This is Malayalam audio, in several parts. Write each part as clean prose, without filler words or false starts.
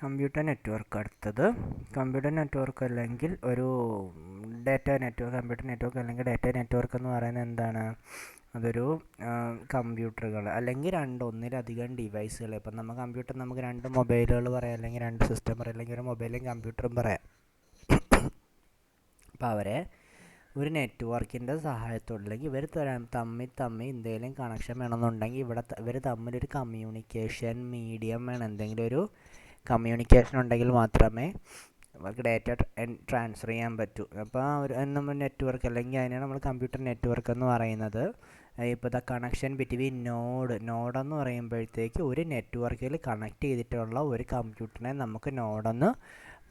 Computer network. അടുത്തത് കമ്പ്യൂട്ടർ നെറ്റ്വർക്ക് അല്ലെങ്കിൽ ഒരു ഡാറ്റ നെറ്റ്വർക്ക്. കമ്പ്യൂട്ടർ നെറ്റ്വർക്ക് അല്ലെങ്കിൽ ഡാറ്റ നെറ്റ്വർക്ക് എന്ന് പറയുന്നത് എന്താണ്? അതൊരു കമ്പ്യൂട്ടറുകൾ അല്ലെങ്കിൽ ഒന്നിലധികം ഡിവൈസുകൾ. ഇപ്പം നമ്മൾ കമ്പ്യൂട്ടർ നമുക്ക് 2 മൊബൈലുകൾ പറയാം, അല്ലെങ്കിൽ 2 സിസ്റ്റം പറയാം, അല്ലെങ്കിൽ ഒരു മൊബൈലും കമ്പ്യൂട്ടറും പറയാം. അപ്പോൾ അവരെ ഒരു നെറ്റ്വർക്കിൻ്റെ സഹായത്തോടെ അല്ലെങ്കിൽ ഇവർ തമ്മിൽ എന്തെങ്കിലും കണക്ഷൻ വേണമെന്നുണ്ടെങ്കിൽ ഇവർ തമ്മിലൊരു കമ്മ്യൂണിക്കേഷൻ മീഡിയം വേണം. എന്തെങ്കിലും ഒരു കമ്മ്യൂണിക്കേഷൻ ഉണ്ടെങ്കിൽ മാത്രമേ അവർക്ക് ഡാറ്റ ട്രാൻസ്ഫർ ചെയ്യാൻ പറ്റൂ. അപ്പോൾ നമ്മൾ നെറ്റ്വർക്ക് അല്ലെങ്കിൽ അതിനാണ് നമ്മൾ കമ്പ്യൂട്ടർ നെറ്റ്വർക്ക് എന്ന് പറയുന്നത്. ഇപ്പോൾ ദ കണക്ഷൻ ബിറ്റ്വീൻ നോഡെന്ന് പറയുമ്പോഴത്തേക്ക് ഒരു നെറ്റ്വർക്കിൽ കണക്ട് ചെയ്തിട്ടുള്ള ഒരു കമ്പ്യൂട്ടറിനെ നമുക്ക് നോഡെന്ന്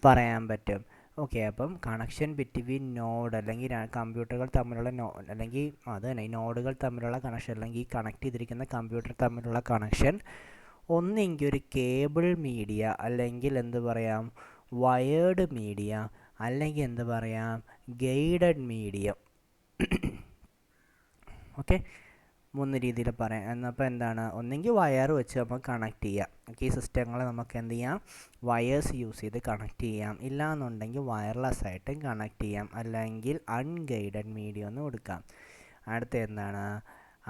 പറയാൻ പറ്റും. ഓക്കെ, അപ്പം കണക്ഷൻ ബിറ്റ്വീൻ നോഡ് അല്ലെങ്കിൽ കമ്പ്യൂട്ടറുകൾ തമ്മിലുള്ള അല്ലെങ്കിൽ അത് തന്നെ ഈ നോഡുകൾ തമ്മിലുള്ള കണക്ഷൻ അല്ലെങ്കിൽ ഈ കണക്ട് ചെയ്തിരിക്കുന്ന കമ്പ്യൂട്ടർ തമ്മിലുള്ള കണക്ഷൻ ഒന്നെങ്കിൽ ഒരു കേബിൾ മീഡിയ അല്ലെങ്കിൽ എന്ത് പറയാം വയേർഡ് മീഡിയ അല്ലെങ്കിൽ എന്ത് പറയാം ഗൈഡഡ് മീഡിയം. ഓക്കെ, 3 രീതിയിൽ പറയാം. എന്നപ്പോൾ എന്താണ്, ഒന്നെങ്കിൽ വയർ വെച്ച് നമുക്ക് കണക്ട് ചെയ്യാം. ഈ സിസ്റ്റങ്ങളെ നമുക്ക് എന്ത് ചെയ്യാം, വയേഴ്സ് യൂസ് ചെയ്ത് കണക്ട് ചെയ്യാം. ഇല്ലാന്നുണ്ടെങ്കിൽ വയർലെസ് ആയിട്ടും കണക്ട് ചെയ്യാം, അല്ലെങ്കിൽ അൺഗൈഡഡ് മീഡിയം ഒന്ന് കൊടുക്കാം. അടുത്ത എന്താണ്,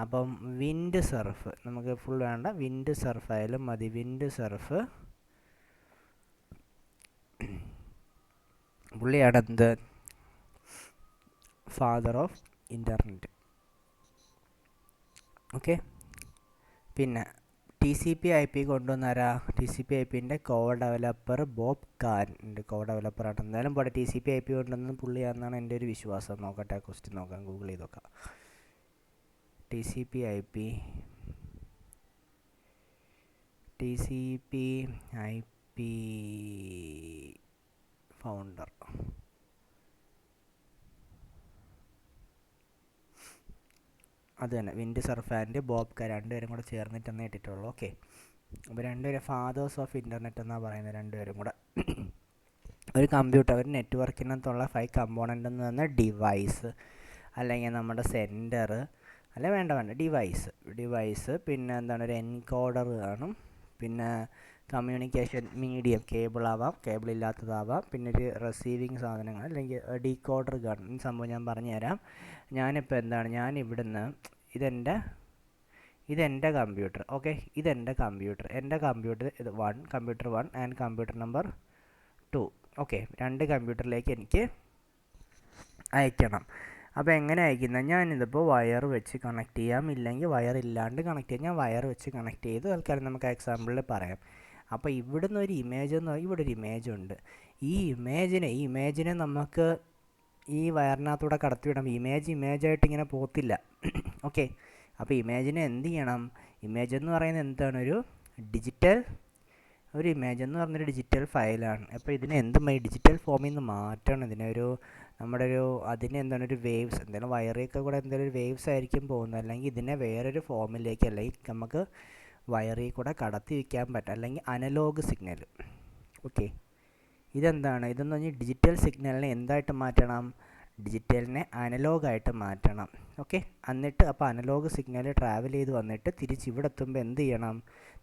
അപ്പം വിൻഡ് സർഫ് നമുക്ക് ഫുൾ വേണ്ട, വിൻഡ് സർഫ് ആയാലും മതി. വിൻഡ് സർഫ് പുള്ളിയാണ് എന്ത്, ഫാദർ ഓഫ് ഇൻ്റർനെറ്റ്. ഓക്കെ, പിന്നെ TCP/IP കൊണ്ടുവന്നാരാ? TCP/IPൻ്റെ ഡെവലപ്പർ ബോബ് കാൻ ഡെവലപ്പറാണ്. എന്തായാലും പോട്ടെ, TCP/IP കൊണ്ടുവന്നത് പുള്ളിയാണെന്നാണ് എൻ്റെ ഒരു വിശ്വാസം. നോക്കട്ടെ, ക്വസ്റ്റ്യൻ നോക്കാം, ഗൂഗിൾ ചെയ്ത് നോക്കാം. TCP/IP ഫൗണ്ടർ അത് തന്നെ, Vint Cerf and Bob Kahn, രണ്ടുപേരും കൂടെ ചേർന്നിട്ടെന്ന് ഇട്ടിട്ടുള്ളൂ. ഓക്കെ, അപ്പോൾ രണ്ടുപേരും ഫാദേഴ്സ് ഓഫ് ഇൻ്റർനെറ്റ് എന്നാണ് പറയുന്നത്. രണ്ടുപേരും കൂടെ ഒരു കമ്പ്യൂട്ടർ, ഒരു നെറ്റ്വർക്കിനകത്തുള്ള 5 കമ്പോണൻ്റ് എന്ന് പറഞ്ഞാൽ ഡിവൈസ് അല്ലെങ്കിൽ നമ്മുടെ സെൻറ്റർ, അല്ല വേണ്ട ഡിവൈസ്, പിന്നെ എന്താണ് ഒരു എൻകോഡർ കാണും, പിന്നെ കമ്മ്യൂണിക്കേഷൻ മീഡിയം കേബിളാവാം, കേബിളില്ലാത്തതാവാം, പിന്നെ ഒരു റിസീവിങ് സാധനങ്ങൾ അല്ലെങ്കിൽ ഡീകോഡർ കാണും. ഈ സംഭവം ഞാൻ പറഞ്ഞു തരാം. ഞാനിപ്പോൾ എന്താണ്, ഞാനിവിടുന്ന് ഇതെൻ്റെ കമ്പ്യൂട്ടർ. ഓക്കെ, എൻ്റെ കമ്പ്യൂട്ടർ ഇത് computer 1 and computer number 2. Okay, 2 കമ്പ്യൂട്ടറിലേക്ക് എനിക്ക് അയക്കണം. അപ്പോൾ എങ്ങനെ അയക്കുന്നത്, ഞാനിതിപ്പോൾ വയർ വെച്ച് കണക്ട് ചെയ്യാം, ഇല്ലെങ്കിൽ വയർ ഇല്ലാണ്ട് കണക്ട് ചെയ്യാം. ഞാൻ വയർ വെച്ച് കണക്ട് ചെയ്ത് തൽക്കാലം നമുക്ക് എക്സാമ്പിളിൽ പറയാം. അപ്പോൾ ഇവിടുന്ന് ഒരു ഇമേജ് എന്ന് പറഞ്ഞാൽ ഇവിടെ ഒരു ഇമേജ് ഉണ്ട്. ഈ ഇമേജിനെ നമുക്ക് ഈ വയറിനകത്തൂടെ കടത്തിവിടാം. ഇമേജായിട്ട് ഇങ്ങനെ പോകത്തില്ല. ഓക്കെ, അപ്പോൾ ഇമേജിനെ എന്ത് ചെയ്യണം, ഇമേജ് എന്ന് പറയുന്നത് എന്താണ്, ഒരു ഇമേജ് എന്ന് പറഞ്ഞൊരു ഡിജിറ്റൽ ഫയലാണ്. അപ്പോൾ ഇതിനെ ഡിജിറ്റൽ ഫോമിൽ നിന്ന് മാറ്റണം. അതിനെ എന്താണ് ഒരു വേവ്സ്, എന്തെങ്കിലും വയറിയൊക്കെ കൂടെ എന്തെങ്കിലും ഒരു വേവ്സ് ആയിരിക്കും പോകുന്നത്, അല്ലെങ്കിൽ ഇതിനെ വേറൊരു ഫോമിലേക്ക്, അല്ലെങ്കിൽ നമുക്ക് വയറിൽ കൂടെ കടത്തി വയ്ക്കാൻ പറ്റും, അല്ലെങ്കിൽ അനലോഗ് സിഗ്നൽ. ഓക്കെ, ഇതെന്താണ്, ഇതെന്ന് പറഞ്ഞാൽ ഡിജിറ്റൽ സിഗ്നലിനെ എന്തായിട്ട് മാറ്റണം, ഡിജിറ്റലിനെ അനലോഗായിട്ട് മാറ്റണം. ഓക്കെ, എന്നിട്ട് അപ്പോൾ അനലോഗ് സിഗ്നൽ ട്രാവൽ ചെയ്ത് വന്നിട്ട് തിരിച്ച് ഇവിടെ എത്തുമ്പോൾ എന്ത് ചെയ്യണം,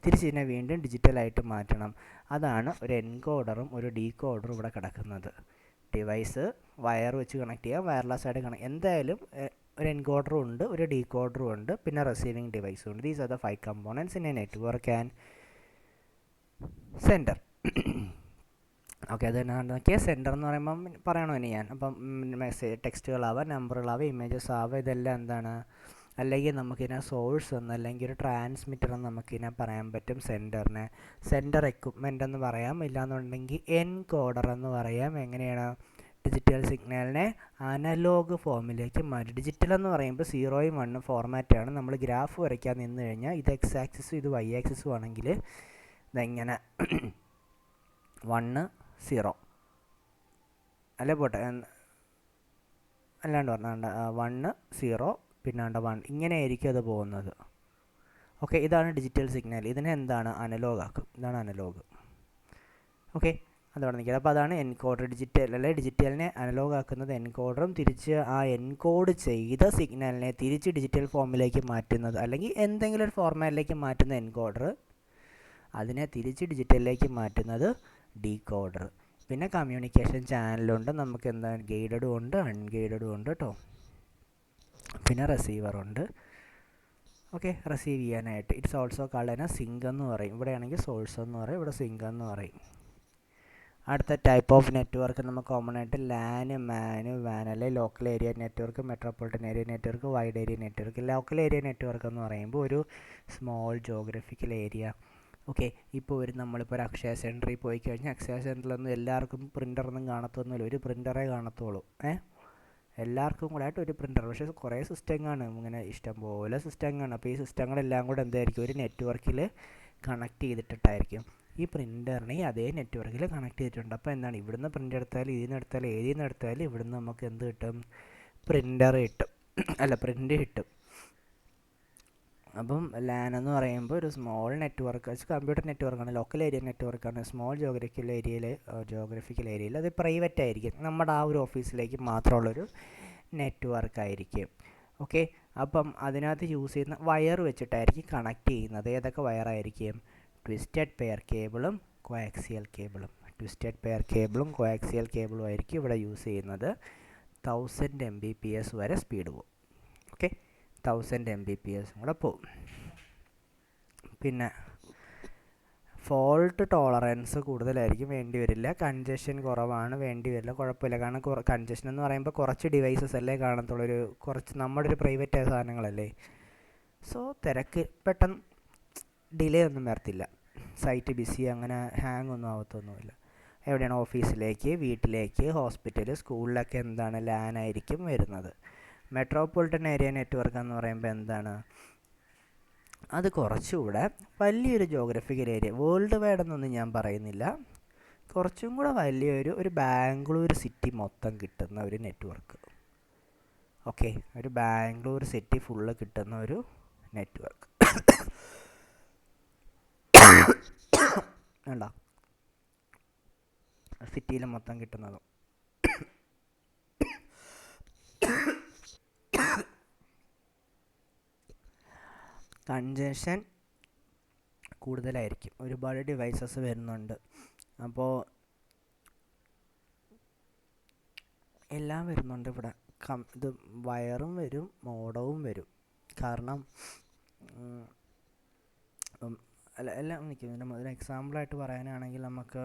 തിരിച്ചിതിനെ വീണ്ടും ഡിജിറ്റലായിട്ട് മാറ്റണം. അതാണ് ഒരു എൻകോഡറും ഒരു ഡീകോഡറും ഇവിടെ കിടക്കുന്നത്. ഡിവൈസ് വയർ വെച്ച് കണക്ട് ചെയ്യാം, വയർലെസ് ആയിട്ട് എന്തായാലും ഒരു എൻകോഡറും ഉണ്ട്, ഒരു ഡീകോഡറും ഉണ്ട്, പിന്നെ റിസീവിങ് ഡിവൈസും ഉണ്ട്. These are the 5 components in A network and centre. Okay, അത് തന്നെ സെൻറ്റർ എന്ന് പറയുമ്പം പറയണോ ഇനി ഞാൻ. അപ്പം ടെക്സ്റ്റുകളാവാം, നമ്പറുകളാവാം, ഇമേജസ് ആവാം, ഇതെല്ലാം എന്താണ്, അല്ലെങ്കിൽ നമുക്കിതിനെ സോഴ്സ് എന്ന് അല്ലെങ്കിൽ ഒരു ട്രാൻസ്മിറ്റർ എന്ന് നമുക്കിതിനെ പറയാൻ പറ്റും. സെൻറ്റർ എക്വിപ്മെൻ്റ് എന്ന് പറയാം, ഇല്ലാന്നുണ്ടെങ്കിൽ എൻകോഡർ എന്ന് പറയാം. എങ്ങനെയാണ്, ഡിജിറ്റൽ സിഗ്നലിനെ അനലോഗ് ഫോമിലേക്ക് മാറ്റി. ഡിജിറ്റൽ എന്ന് പറയുമ്പോൾ 0ഉം 1ഉം ഫോർമാറ്റാണ്. നമ്മൾ ഗ്രാഫ് വരയ്ക്കാൻ നിന്ന് കഴിഞ്ഞാൽ ഇത് എക്സ് ആക്സിസും ഇത് വൈ ആക്സിസും ആണെങ്കിൽ ഇതെങ്ങനെ 1 0 അല്ലേ പോട്ടെ, അല്ലാണ്ട് പറഞ്ഞാണ്ട് 1 0 പിന്നാണ്ട് 1 ഇങ്ങനെയായിരിക്കും അത് പോകുന്നത്. ഓക്കെ, ഇതാണ് ഡിജിറ്റൽ സിഗ്നൽ. ഇതിനെ എന്താണ്, അനലോഗ് ആക്കും. ഇതാണ് അനലോഗ്. ഓക്കെ, അതോടെ നിൽക്കുക. അപ്പോൾ അതാണ് എൻകോഡർ. ഡിജിറ്റലിനെ അനലോഗ് ആക്കുന്നത് എൻകോഡറും, തിരിച്ച് ആ എൻകോഡ് ചെയ്ത സിഗ്നലിനെ തിരിച്ച് ഡിജിറ്റൽ ഫോമിലേക്ക് മാറ്റുന്നത്, അല്ലെങ്കിൽ എന്തെങ്കിലും ഒരു ഫോർമാറ്റിലേക്ക് മാറ്റുന്ന എൻകോഡർ, അതിനെ തിരിച്ച് ഡിജിറ്റലിലേക്ക് മാറ്റുന്നത് ഡീകോഡർ. പിന്നെ കമ്മ്യൂണിക്കേഷൻ ചാനലുണ്ട്, നമുക്ക് എന്താണ് ഗൈഡഡും ഉണ്ട് അൺഗൈഡഡും ഉണ്ട് കേട്ടോ. പിന്നെ റിസീവറുണ്ട്. ഓക്കെ, റിസീവ് ചെയ്യാനായിട്ട്. ഇറ്റ്സ് ഓൾസോ കാൾഡ് സിങ്ക് എന്ന് പറയും. ഇവിടെയാണെങ്കിൽ സോഴ്സ് എന്ന് പറയും, ഇവിടെ സിങ്ക് എന്ന് പറയും. അടുത്ത ടൈപ്പ് ഓഫ് നെറ്റ്വർക്ക് നമുക്ക് കോമൺ ആയിട്ട് ലാന്, മാന്, വാൻ അല്ലെങ്കിൽ local area network, metropolitan area network, wide area network. Local area network എന്ന് പറയുമ്പോൾ ഒരു സ്മോൾ ജോഗ്രഫിക്കൽ ഏരിയ. ഓക്കെ, ഇപ്പോൾ നമ്മളിപ്പോൾ ഒരു അക്ഷയ സെൻറ്ററിൽ പോയി കഴിഞ്ഞാൽ അക്ഷയ സെൻറ്ററിലൊന്നും എല്ലാവർക്കും പ്രിൻ്ററൊന്നും കാണത്തൊന്നുമില്ല, ഒരു പ്രിൻ്ററേ കാണത്തുള്ളൂ. എല്ലാവർക്കും കൂടെ ആയിട്ട് ഒരു പ്രിൻ്റർ. പക്ഷേ കുറേ സിസ്റ്റം കാണും, ഇങ്ങനെ ഇഷ്ടംപോലെ സിസ്റ്റം കാണും. അപ്പോൾ ഈ സിസ്റ്റങ്ങളെല്ലാം കൂടെ എന്തായിരിക്കും, ഒരു നെറ്റ്വർക്കിൽ കണക്ട് ചെയ്തിട്ടിട്ടായിരിക്കും. ഈ പ്രിൻ്ററിനെ അതേ നെറ്റ്വർക്കിൽ കണക്ട് ചെയ്തിട്ടുണ്ട്. അപ്പോൾ എന്താണ്, ഇവിടുന്ന് പ്രിൻ്റ് എടുത്താലും ഇതിൽ നിന്ന് എടുത്താലും ഏതിൽ നിന്ന് എടുത്താലും ഇവിടുന്ന് നമുക്ക് എന്ത് കിട്ടും, പ്രിൻ്റർ കിട്ടും, അല്ല പ്രിൻ്റ് കിട്ടും. അപ്പം ലാൻ എന്ന് പറയുമ്പോൾ ഒരു സ്മോൾ നെറ്റ്വർക്ക്, കമ്പ്യൂട്ടർ നെറ്റ്വർക്കാണ്, ലോക്കൽ ഏരിയ നെറ്റ്വർക്കാണ്. സ്മോൾ ജോഗ്രഫിക്കൽ ഏരിയയിൽ അത് പ്രൈവറ്റ് ആയിരിക്കും, നമ്മുടെ ആ ഒരു ഓഫീസിലേക്ക് മാത്രമുള്ളൊരു നെറ്റ്വർക്കായിരിക്കും. ഓക്കെ, അപ്പം അതിനകത്ത് യൂസ് ചെയ്യുന്ന വയർ വെച്ചിട്ടായിരിക്കും കണക്ട് ചെയ്യുന്നത്. ഏതൊക്കെ വയറായിരിക്കും, ട്വിസ്റ്റഡ് പെയർ കേബിളും കോആക്സിയൽ കേബിളും. ട്വിസ്റ്റഡ് പെയർ കേബിളും കോആക്സിയൽ കേബിളും ആയിരിക്കും ഇവിടെ യൂസ് ചെയ്യുന്നത്. 1000 Mbps വരെ സ്പീഡ് പോകും. ഓക്കെ, 1000 Mbps കൂടെ പോകും. പിന്നെ ഫോൾട്ട് ടോളറൻസ് കൂടുതലായിരിക്കും, വേണ്ടി വരില്ല. കൺജഷൻ കുറവാണ്, വേണ്ടി വരില്ല, കുഴപ്പമില്ല. കാരണം കൺജഷൻ എന്ന് പറയുമ്പോൾ കുറച്ച് ഡിവൈസസ് അല്ലേ കാണത്തുള്ളൂ, കുറച്ച് നമ്മുടെ ഒരു പ്രൈവറ്റ് സാധനങ്ങളല്ലേ. സോ തിരക്ക് പെട്ടെന്ന് ഡിലേ ഒന്നും വരത്തില്ല, സൈറ്റ് ബിസി അങ്ങനെ ഹാങ് ഒന്നും ആവത്തൊന്നുമില്ല. എവിടെയാണ്, ഓഫീസിലേക്ക്, വീട്ടിലേക്ക്, ഹോസ്പിറ്റൽ, സ്കൂളിലൊക്കെ എന്താണ് ലാൻ ആയിരിക്കും വരുന്നത്. മെട്രോപൊളിറ്റൻ ഏരിയ നെറ്റ്വർക്ക് എന്ന് പറയുമ്പോൾ എന്താണ്, അത് കുറച്ചുകൂടെ വലിയൊരു ജോഗ്രഫിക്കൽ ഏരിയ, വേൾഡ് വൈഡ് എന്നൊന്നും ഞാൻ പറയുന്നില്ല, കുറച്ചും കൂടെ വലിയൊരു ബാംഗ്ലൂർ സിറ്റി മൊത്തം കിട്ടുന്ന ഒരു നെറ്റ്വർക്ക്. ഓക്കെ, ഒരു ബാംഗ്ലൂർ സിറ്റി ഫുള്ള് കിട്ടുന്ന ഒരു നെറ്റ്വർക്ക്. വേണ്ട, സിറ്റിയിൽ മൊത്തം കിട്ടുന്നതും. കൺജഷൻ കൂടുതലായിരിക്കും, ഒരുപാട് ഡിവൈസസ് വരുന്നുണ്ട്. അപ്പോൾ എല്ലാം വരുന്നുണ്ട് ഇവിടെ. ഇത് വയറും വരും, മോഡവും വരും. കാരണം എല്ലാം നിൽക്കും. ഒരു എക്സാമ്പിളായിട്ട് പറയാനാണെങ്കിൽ നമുക്ക്